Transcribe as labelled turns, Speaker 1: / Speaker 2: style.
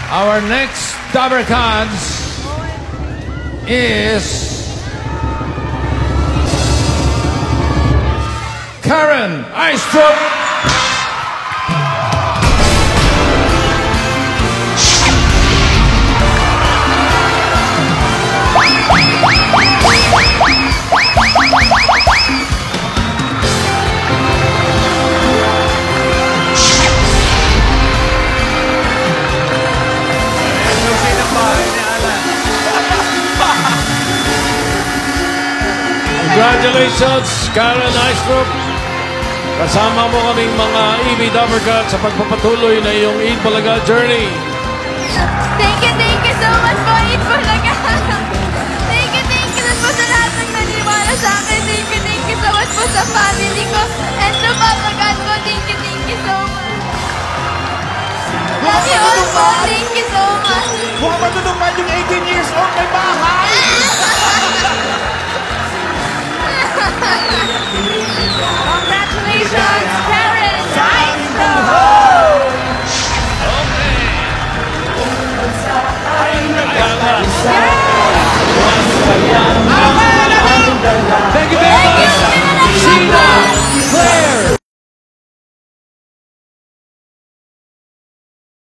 Speaker 1: Our next Dabber Cats is Karen Aistrup. Congratulations, Karen Aistrup. Kasama mo kaming mga EB Dabber Cats sa pagpapatuloy na iyong Eid Bulaga journey.
Speaker 2: Thank you so much po, Eid Bulaga. Thank you din po sa lahat ng naniwala sa akin. Thank you so much po sa family ko. And sa Papa God po, thank you so much. Love you all po, thank you so much.
Speaker 3: Mukhang matutupad yung 18 years old may bahay!